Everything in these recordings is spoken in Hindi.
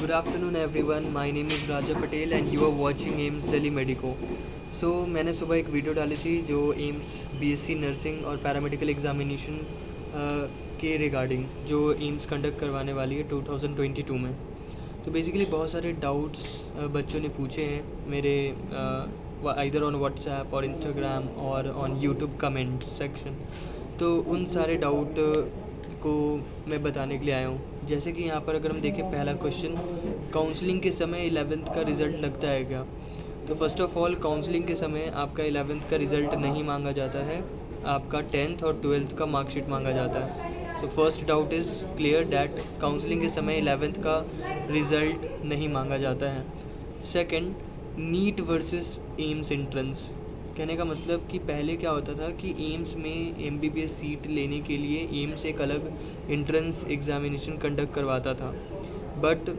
Good afternoon everyone. My name is Raja Patel and you are watching AIIMS Delhi medico. So मैंने सुबह एक वीडियो डाली थी जो एम्स बीएससी नर्सिंग और पैरामेडिकल एग्ज़ामिनेशन के रिगार्डिंग जो एम्स कंडक्ट करवाने वाली है 2022 में. तो बेसिकली बहुत सारे डाउट्स बच्चों ने पूछे हैं मेरे आइदर ऑन व्हाट्सएप और इंस्टाग्राम और ऑन यूट्यूब कमेंट सेक्शन. तो उन सारे डाउट को मैं बताने के लिए आया हूँ. जैसे कि यहाँ पर अगर हम देखें पहला क्वेश्चन, काउंसलिंग के समय 11th का रिज़ल्ट लगता है क्या? तो फर्स्ट ऑफ ऑल काउंसलिंग के समय आपका 11th का रिज़ल्ट नहीं मांगा जाता है, आपका 10th और 12th का मार्कशीट मांगा जाता है. So first doubt is clear that counselling के समय 11th का रिज़ल्ट नहीं मांगा जाता है. Second, NEET versus AIIMS entrance. कहने का मतलब कि पहले क्या होता था कि एम्स में एमबीबीएस सीट लेने के लिए एम्स एक अलग एंट्रेंस एग्ज़ामिनेशन कंडक्ट करवाता था. But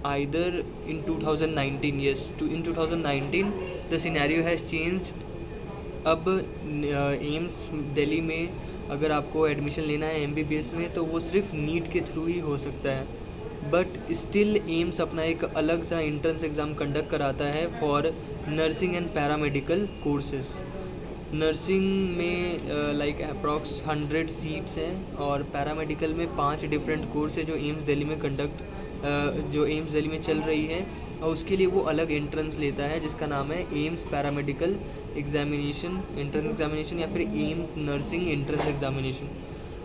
either in 2019 in 2019 the scenario has changed. अब एम्स दिल्ली में अगर आपको एडमिशन लेना है एमबीबीएस में तो वो सिर्फ नीट के थ्रू ही हो सकता है. बट स्टिल एम्स अपना एक अलग सा एंट्रेंस एग्ज़ाम कंडक्ट कराता है for nursing and paramedical courses. Nursing में लाइक अप्रॉक्स 100 सीट्स हैं और पैरामेडिकल में 5 डिफरेंट कोर्स है जो एम्स दिल्ली में जो एम्स दिल्ली में चल रही है, और उसके लिए वो अलग एंट्रेंस लेता है जिसका नाम है AIIMS paramedical examination entrance examination या फिर एम्स नर्सिंग एंट्रेंस एग्ज़ामिनेशन.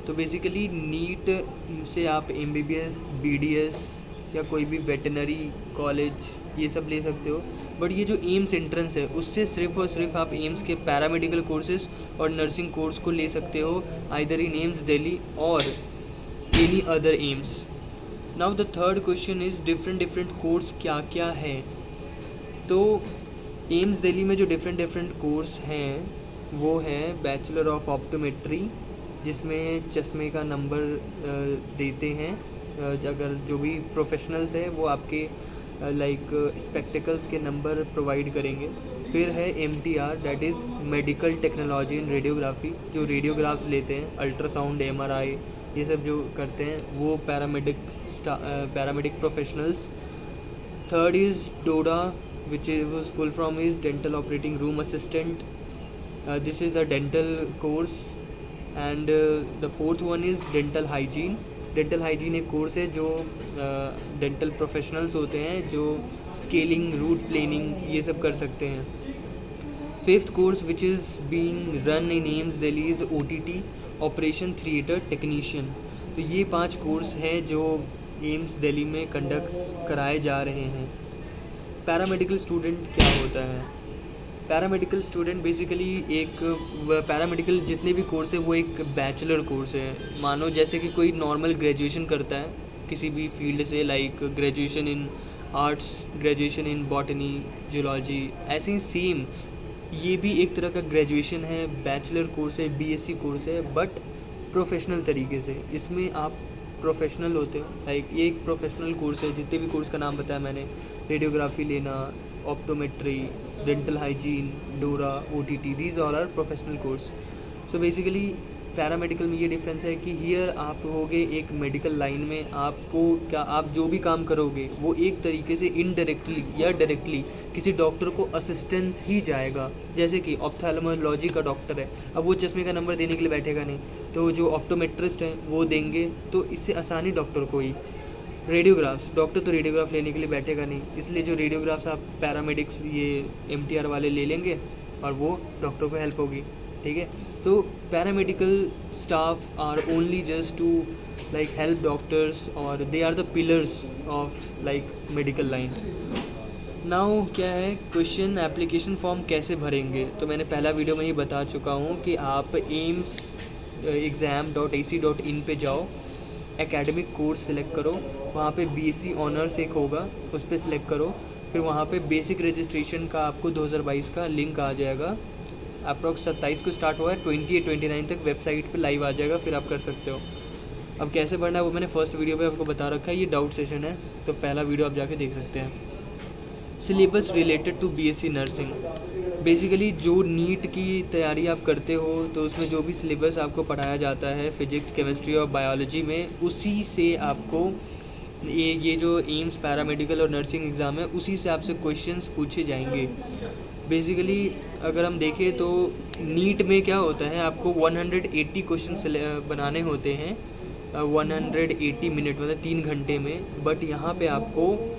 तो बेसिकली नीट से आप एमबीबीएस, बीडीएस या कोई भी वेटनरी कॉलेज ये सब ले सकते हो. बट ये जो एम्स एंट्रेंस है उससे सिर्फ और सिर्फ आप एम्स के पैरामेडिकल कोर्सेज और नर्सिंग कोर्स को ले सकते हो आइदर इन एम्स दिल्ली और any other AIIMS. Now the third question is different course क्या क्या है. तो एम्स दिल्ली में जो डिफरेंट कोर्स हैं वो है बैचलर ऑफ ऑप्टोमेट्री, जिसमें चश्मे का नंबर देते हैं. अगर जो भी प्रोफेशनल्स हैं वो आपके लाइक स्पेक्टिकल्स के नंबर प्रोवाइड करेंगे. फिर है MTR that is medical technology in radiography, जो रेडियोग्राफ्स लेते हैं, अल्ट्रासाउंड, MRI ये सब जो करते हैं वो paramedic professionals. Third is DODA which was full from is dental operating room assistant. This is a dental course. And the fourth one is dental hygiene. Dental hygiene एक कोर्स है जो डेंटल प्रोफेशनल्स होते हैं जो स्केलिंग, रूट प्लेनिंग ये सब कर सकते हैं. Fifth course which is being run in AIIMS Delhi is OTT operation theatre technician. तो ये 5 कोर्स हैं जो एम्स दिल्ली में कंडक्ट कराए जा रहे हैं. पैरामेडिकल स्टूडेंट क्या होता है? पैरामेडिकल स्टूडेंट बेसिकली एक पैरामेडिकल जितने भी कोर्स है वो एक बैचलर कोर्स है. मानो जैसे कि कोई नॉर्मल ग्रेजुएशन करता है किसी भी फील्ड से, like graduation in arts, graduation in botany, zoology, ऐसे ही सेम ये भी एक तरह का ग्रेजुएशन है, बैचलर कोर्स है, BSc कोर्स है, बट प्रोफेशनल तरीके से. इसमें आप प्रोफेशनल होते हैं. लाइक ये एक प्रोफेशनल कोर्स है. जितने भी कोर्स का नाम बताया मैंने, रेडियोग्राफी लेना, optometry, dental hygiene, DODA, OTT, these all are professional course. So basically paramedical में ये डिफरेंस है कि हियर आप होगे एक मेडिकल लाइन में, आपको क्या आप जो भी काम करोगे वो एक तरीके से इनडायरेक्टली या डायरेक्टली किसी डॉक्टर को असिस्टेंस ही जाएगा. जैसे कि ऑप्थेल्मोलॉजी का डॉक्टर है, अब वो चश्मे का नंबर देने के लिए बैठेगा नहीं, तो जो ऑप्टोमेट्रिस्ट हैं वो देंगे, तो इससे आसानी डॉक्टर को ही. रेडियोग्राफ्स, डॉक्टर तो रेडियोग्राफ लेने के लिए बैठेगा नहीं, इसलिए जो रेडियोग्राफ्स आप पैरामेडिक्स ये MTR वाले ले लेंगे और वो डॉक्टर को हेल्प होगी. ठीक है. तो paramedical staff are only just to like help doctors और they are the pillars of like medical line. Now क्या है क्वेश्चन, एप्लीकेशन फॉर्म कैसे भरेंगे? तो मैंने पहला वीडियो में ही बता चुका हूँ कि आप AIIMSexam.ac.in पे जाओ, एकेडमिक कोर्स सिलेक्ट करो, वहाँ पे BSc ऑनर्स एक होगा उस पर सिलेक्ट करो. फिर वहाँ पे बेसिक रजिस्ट्रेशन का आपको 2022 का लिंक आ जाएगा. अप्रॉक्स 27 को स्टार्ट हुआ है, 28-29 तक वेबसाइट पे लाइव आ जाएगा, फिर आप कर सकते हो. अब कैसे भरना है वो मैंने फर्स्ट वीडियो पे आपको बता रखा है. ये डाउट सेशन है तो पहला वीडियो आप जाके देख सकते हैं. Syllabus related to BSc nursing. Basically जो नीट की तैयारी आप करते हो तो उसमें जो भी सिलेबस आपको पढ़ाया जाता है फिजिक्स, केमिस्ट्री और बायोलॉजी में, उसी से आपको ये जो एम्स पैरामेडिकल और नर्सिंग एग्ज़ाम है उसी से आपसे क्वेश्चंस पूछे जाएंगे। बेसिकली अगर हम देखें तो नीट में क्या होता है, आपको 180 क्वेश्चन बनाने होते हैं 180 मिनट मतलब 3 घंटे में। बट यहाँ पे आपको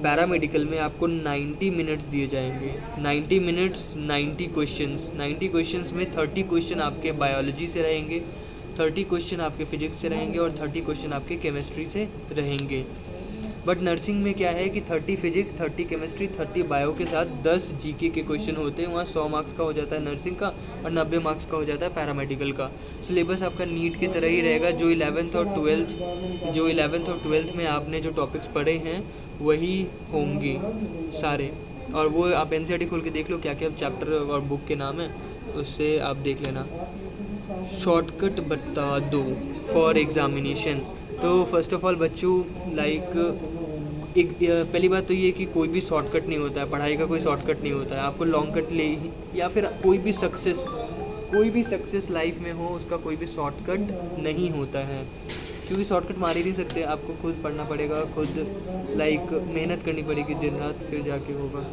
पैरामेडिकल में आपको 90 मिनट्स दिए जाएंगे। 90 मिनट्स 90 क्वेश्चंस में 30 क्वेश्चन आपके बायोलॉजी से रहेंगे, 30 क्वेश्चन आपके फिजिक्स से रहेंगे और 30 क्वेश्चन आपके केमिस्ट्री से रहेंगे। बट नर्सिंग में क्या है कि 30 फिजिक्स, 30 केमिस्ट्री, 30 बायो के साथ 10 जीके के क्वेश्चन होते हैं। वहाँ 100 मार्क्स का हो जाता है नर्सिंग का और 90 मार्क्स का हो जाता है पैरामेडिकल का। सिलेबस आपका नीट की तरह ही रहेगा। जो 11th और 12th में आपने जो टॉपिक्स पढ़े हैं वही होंगे सारे। और वो आप एनसीईआरटी खोल के देख लो क्या क्या चैप्टर और बुक के नाम है, उससे आप देख लेना। शॉर्टकट बता दो फॉर एग्ज़ामिनेशन। तो फर्स्ट ऑफ ऑल बच्चों पहली बात तो ये कि कोई भी शॉर्टकट नहीं होता है, पढ़ाई का कोई शॉर्टकट नहीं होता है। आपको लॉन्ग कट ले या फिर कोई भी सक्सेस लाइफ में हो उसका कोई भी शॉर्टकट नहीं होता है, क्योंकि शॉर्टकट मार ही नहीं सकते। आपको खुद पढ़ना पड़ेगा, खुद मेहनत करनी पड़ेगी दिन रात, फिर जाके होगा।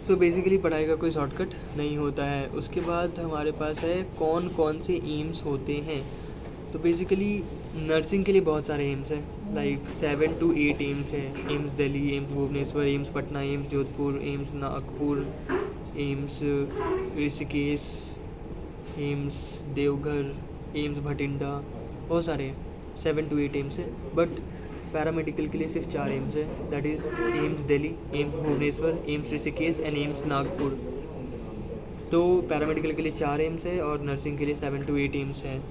सो बेसिकली पढ़ाई का कोई शॉर्टकट नहीं होता है। उसके बाद हमारे पास है कौन कौन से एम्स होते हैं। तो बेसिकली नर्सिंग के लिए बहुत सारे एम्स हैं, 7 to 8 एम्स हैं। AIIMS Delhi, AIIMS Bhubaneswar, AIIMS Patna, AIIMS Jodhpur, AIIMS Nagpur, AIIMS Rishikesh, AIIMS Deoghar, AIIMS Bathinda, बहुत सारे हैं। 7 to 8 एम्स हैं। बट पैरामेडिकल के लिए सिर्फ 4 एम्स है, that is AIIMS Delhi, AIIMS Bhubaneswar, AIIMS Rishikesh and AIIMS Nagpur. तो पैरामेडिकल के लिए 4 एम्स है और नर्सिंग के लिए 7 to 8 एम्स हैं।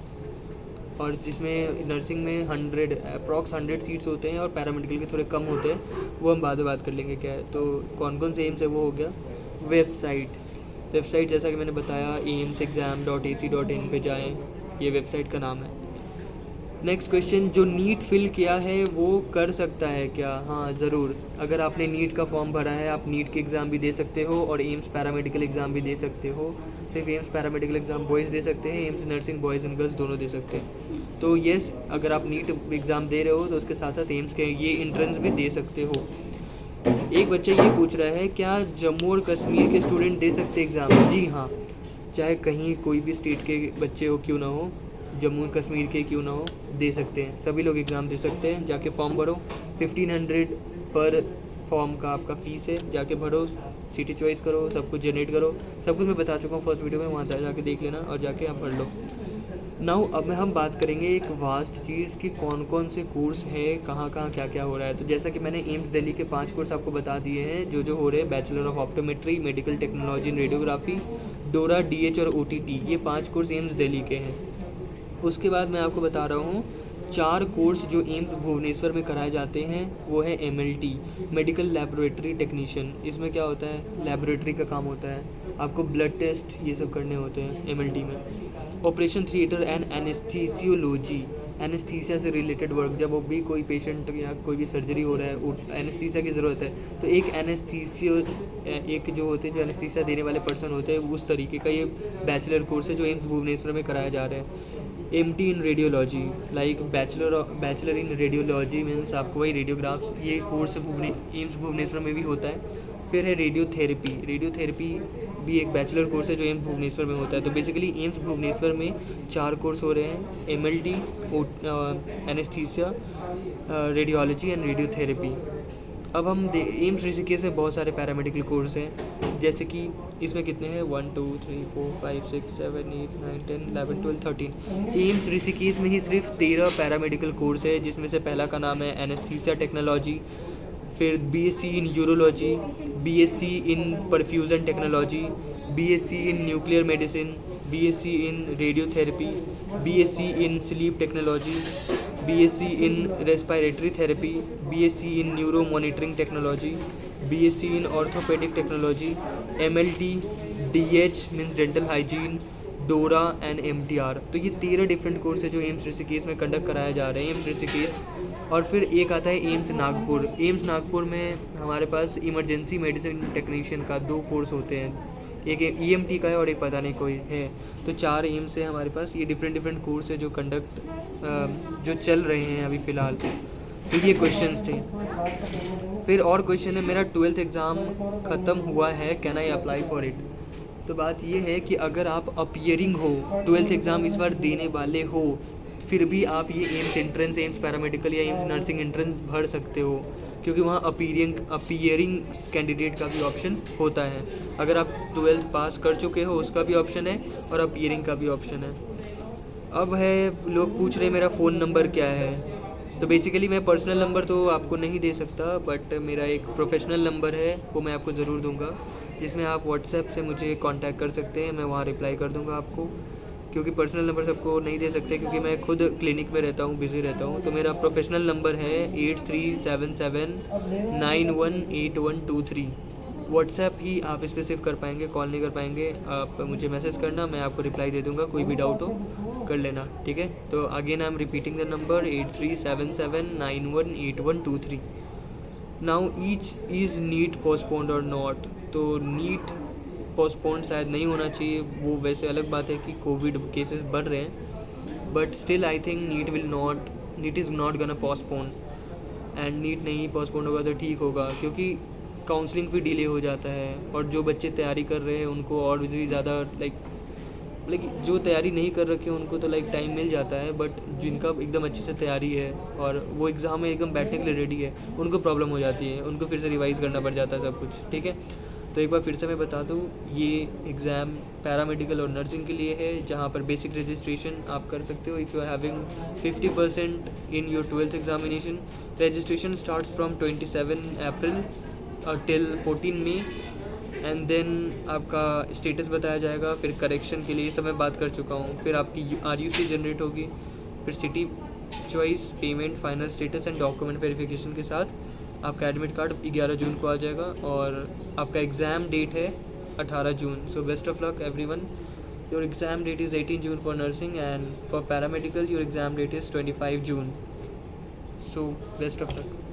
और जिसमें नर्सिंग में 100 सीट्स होते हैं और पैरामेडिकल के थोड़े कम होते हैं, वो हम बाद में बात कर लेंगे क्या है। तो कौन कौन से एम्स है वो हो गया। वेबसाइट जैसा कि मैंने बताया amsexam.ac.in पे जाएँ, ये वेबसाइट का नाम है। नेक्स्ट क्वेश्चन, जो नीट फिल किया है वो कर सकता है क्या? हाँ ज़रूर। अगर आपने नीट का फॉर्म भरा है आप नीट के एग्ज़ाम भी दे सकते हो और एम्स पैरामेडिकल एग्ज़ाम भी दे सकते हो। सिर्फ एम्स पैरामेडिकल एग्ज़ाम बॉयज़ दे सकते हैं, AIIMS nursing boys and girls दोनों दे सकते हैं। तो येस, अगर आप नीट एग्ज़ाम दे रहे हो तो उसके साथ साथ एम्स के ये एंट्रेंस भी दे सकते हो। एक बच्चा ये पूछ रहा है क्या जम्मू और कश्मीर के स्टूडेंट दे सकते एग्ज़ाम? जी हाँ, चाहे कहीं कोई भी स्टेट के बच्चे हो क्यों ना हो, जम्मू कश्मीर के क्यों ना हो, दे सकते हैं। सभी लोग एग्ज़ाम दे सकते हैं। जाके फॉर्म भरो, 1500 पर फॉर्म का आपका फ़ीस है। जाके भरो, सिटी चॉइस करो, सब कुछ जनरेट करो। सब कुछ मैं बता चुका हूँ फर्स्ट वीडियो में, वहाँ जाके देख लेना और जाके आप पढ़ लो। नाउ अब हम बात करेंगे एक वास्ट चीज़ कि कौन कौन से कोर्स है, कहाँ कहाँ क्या क्या हो रहा है। तो जैसा कि मैंने एम्स दिल्ली के 5 कोर्स आपको बता दिए हैं जो हो रहे हैं। Bachelor of optometry, medical technology in radiography, डोरा, DH और OTT, ये 5 कोर्स एम्स दिल्ली के हैं। उसके बाद मैं आपको बता रहा हूँ 4 कोर्स जो एम्स भुवनेश्वर में कराए जाते हैं। वो है MLT, मेडिकल लेबोरेटरी टेक्नीशियन। इसमें क्या होता है, लेबोरेटरी का काम होता है, आपको ब्लड टेस्ट ये सब करने होते हैं MLT में। Operation theatre and anaesthesiology, anaesthesia से रिलेटेड वर्क। जब वो भी कोई पेशेंट या कोई भी सर्जरी हो रहा है, एनेस्थीसिया की ज़रूरत है, तो एक जो होते हैं जो एनेस्थीसिया देने वाले पर्सन होते हैं, उस तरीके का ये बैचलर कोर्स है जो एम्स भुवनेश्वर में कराया जा रहा है। MT in radiology, bachelor in radiology means आपको वही रेडियोग्राफ्स, ये कोर्स एम्स भुवनेश्वर में भी होता है। फिर है रेडियोथेरेपी भी एक बैचलर कोर्स है जो एम्स भुवनेश्वर में होता है। तो बेसिकली एम्स भुवनेश्वर में 4 कोर्स हो रहे हैं, MLT, anaesthesia, radiology and radiotherapy. अब हम एम्स ऋषिकेश में बहुत सारे पैरामेडिकल कोर्स हैं, जैसे कि इसमें कितने हैं 1 2 3 4 5 6 7 8 9 10 11 12 13। एम्स ऋषिकेश में ही सिर्फ 13 पैरामेडिकल कोर्स है, जिसमें से पहला का नाम है एनेस्थीसिया टेक्नोलॉजी, फिर BSc in urology, BSc in perfusion technology, BSc in nuclear medicine, BSc in radiotherapy, BSc in sleep technology, BSc in respiratory therapy, BSc in neuro monitoring technology, BSc in orthopaedic technology, MLT, DH means dental hygiene, डोरा एंड MTR। तो ये 13 डिफरेंट कोर्स है जो एम्स ऋषिकेश में कंडक्ट कराए जा रहे हैं, एम्स ऋषिकेश। और फिर एक आता है एम्स नागपुर में हमारे पास इमरजेंसी मेडिसिन टेक्नीशियन का 2 कोर्स होते हैं, एक EMT का है और एक पता नहीं कोई है। तो 4 एम्स है हमारे पास। ये डिफरेंट कोर्स है जो जो चल रहे हैं अभी फ़िलहाल। तो ये क्वेश्चंस थे। फिर और क्वेश्चन है, मेरा 12th एग्ज़ाम ख़त्म हुआ है, can I apply for it. तो बात ये है कि अगर आप अपीयरिंग हो, 12th एग्ज़ाम इस बार देने वाले हो, फिर भी आप ये एम्स एंट्रेंस, एम्स पैरामेडिकल या एम्स नर्सिंग एंट्रेंस भर सकते हो, क्योंकि वहाँ अपीयरिंग कैंडिडेट का भी ऑप्शन होता है। अगर आप 12th पास कर चुके हो उसका भी ऑप्शन है और अपीयरिंग का भी ऑप्शन है। अब है, लोग पूछ रहे हैं मेरा फ़ोन नंबर क्या है। तो बेसिकली मैं पर्सनल नंबर तो आपको नहीं दे सकता, बट मेरा एक प्रोफेशनल नंबर है वो मैं आपको ज़रूर दूंगा, जिसमें आप व्हाट्सएप से मुझे कांटेक्ट कर सकते हैं। मैं वहाँ रिप्लाई कर दूंगा आपको, क्योंकि पर्सनल नंबर सबको नहीं दे सकते, क्योंकि मैं खुद क्लिनिक में रहता हूँ, बिज़ी रहता हूँ। तो मेरा प्रोफेशनल नंबर है 8377918123। व्हाट्सएप ही आप इस पर सिर्फ कर पाएंगे, कॉल नहीं कर पाएंगे। आप मुझे मैसेज करना, मैं आपको रिप्लाई दे दूँगा, कोई भी डाउट हो कर लेना, ठीक है। तो again I am repeating the number 8377918123। Now each is NEET postponed और नॉट। तो नीट पोस्टपोन्ड शायद नहीं होना चाहिए, वो वैसे अलग बात है कि कोविड केसेस बढ़ रहे हैं, but still I think NEET is not gonna postpone. And NEET नहीं पोस्टपोन होगा तो ठीक होगा, क्योंकि काउंसलिंग भी डिले हो जाता है, और जो बच्चे तैयारी कर रहे हैं उनको और भी ज़्यादा लाइक जो तैयारी नहीं कर रखे उनको तो लाइक टाइम मिल जाता है, बट जिनका एकदम अच्छे से तैयारी है और वो एग्ज़ाम में एकदम बैठने के लिए रेडी है, उनको प्रॉब्लम हो जाती है, उनको फिर से रिवाइज़ करना पड़ जाता है सब कुछ, ठीक है। तो एक बार फिर से मैं बता दूँ, ये एग्ज़ाम पैरामेडिकल और नर्सिंग के लिए है, जहाँ पर बेसिक रजिस्ट्रेशन आप कर सकते हो if you are having 50% in your 12th examination. Registration starts from 27 April till 14 May, and then आपका स्टेटस बताया जाएगा। फिर करेक्शन के लिए सब मैं बात कर चुका हूँ। फिर आपकी RUC जनरेट होगी, फिर city choice, payment, final status and document verification के साथ आपका एडमिट कार्ड 11 जून को आ जाएगा, और आपका एग्ज़ाम डेट है 18 June. So best of luck everyone. Your exam date is 18 June for nursing, and for paramedical your exam date is 25 June. So best of luck.